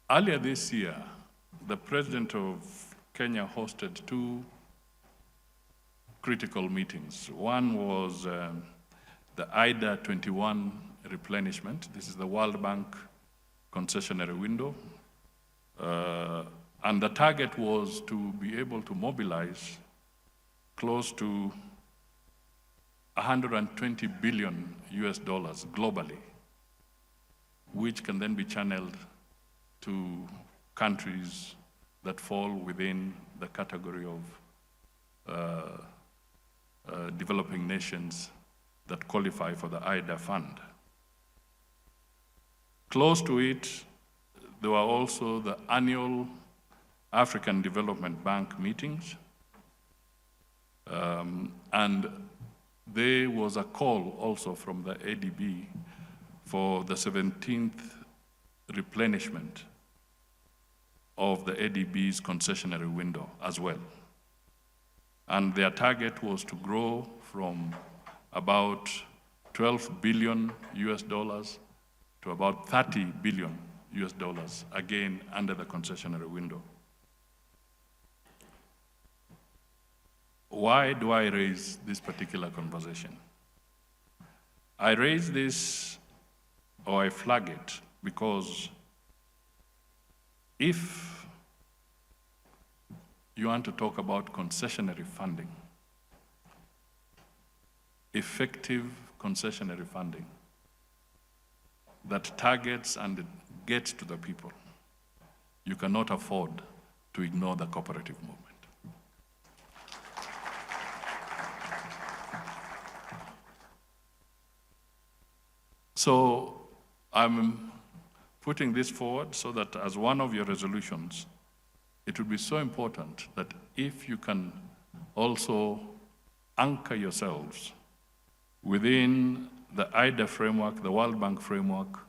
Earlier this year, the President of Kenya hosted two critical meetings. One was the IDA 21 replenishment. This is the World Bank concessionary window. And the target was to be able to mobilize close to 120 billion US dollars globally, which can then be channeled to countries that fall within the category of developing nations that qualify for the IDA fund. Close to it, there were also the annual African Development Bank meetings, and there was a call also from the ADB for the 17th replenishment of the ADB's concessionary window as well. And their target was to grow from about 12 billion US dollars to about 30 billion US dollars, again under the concessionary window. Why do I raise this particular conversation? I raise this, or I flag it, because if you want to talk about concessionary funding, effective concessionary funding that targets and gets to the people, you cannot afford to ignore the cooperative movement. So I'm putting this forward so that as one of your resolutions, it would be so important that if you can also anchor yourselves within the IDA framework, the World Bank framework,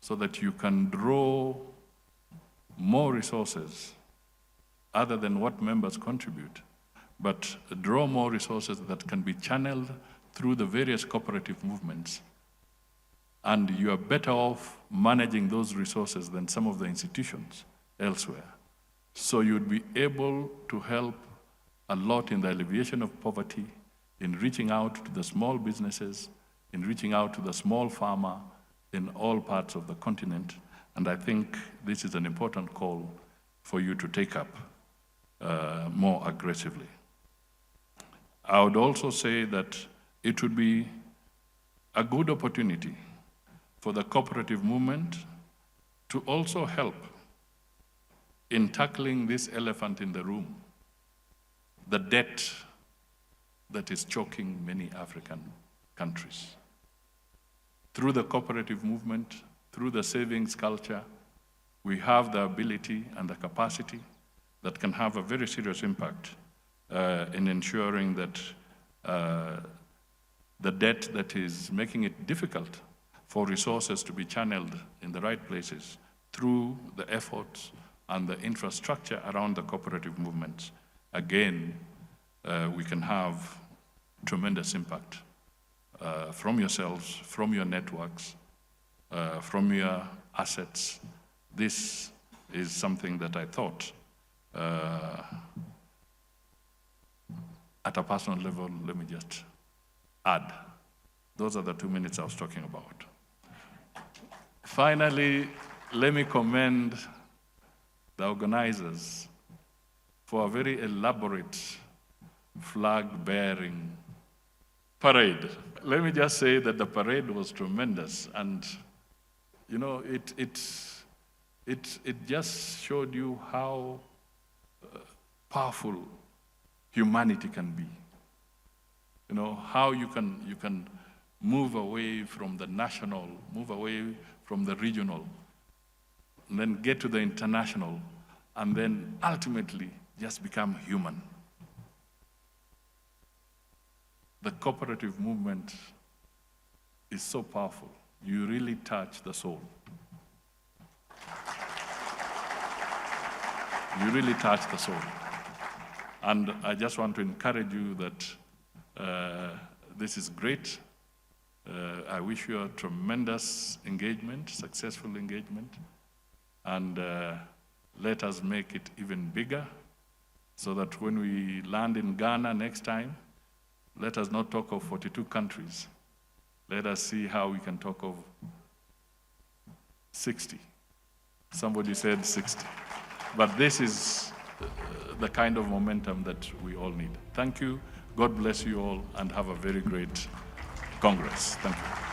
so that you can draw more resources other than what members contribute, but draw more resources that can be channeled through the various cooperative movements. And you are better off managing those resources than some of the institutions elsewhere. So you'd be able to help a lot in the alleviation of poverty, in reaching out to the small businesses, in reaching out to the small farmer in all parts of the continent. And I think this is an important call for you to take up more aggressively. I would also say that it would be a good opportunity for the cooperative movement to also help in tackling this elephant in the room, the debt that is choking many African countries. Through the cooperative movement, through the savings culture, we have the ability and the capacity that can have a very serious impact in ensuring that the debt that is making it difficult for resources to be channeled in the right places through the efforts and the infrastructure around the cooperative movements. Again, we can have tremendous impact from yourselves, from your networks, from your assets. This is something that I thought, at a personal level, let me just add. Those are the 2 minutes I was talking about. Finally, let me commend the organizers for a very elaborate flag-bearing parade. Let me just say that the parade was tremendous, and you know, it just showed you how powerful humanity can be. You know, how you can move away from the national, move away from the regional, and then get to the international, and then ultimately just become human. The cooperative movement is so powerful. You really touch the soul. You really touch the soul. And I just want to encourage you that this is great. I wish you a tremendous engagement, successful engagement. and let us make it even bigger so that when we land in Ghana next time, let us not talk of 42 countries. Let us see how we can talk of 60. Somebody said 60. But this is the kind of momentum that we all need. Thank you. God bless you all, and have a very great Congress. Thank you.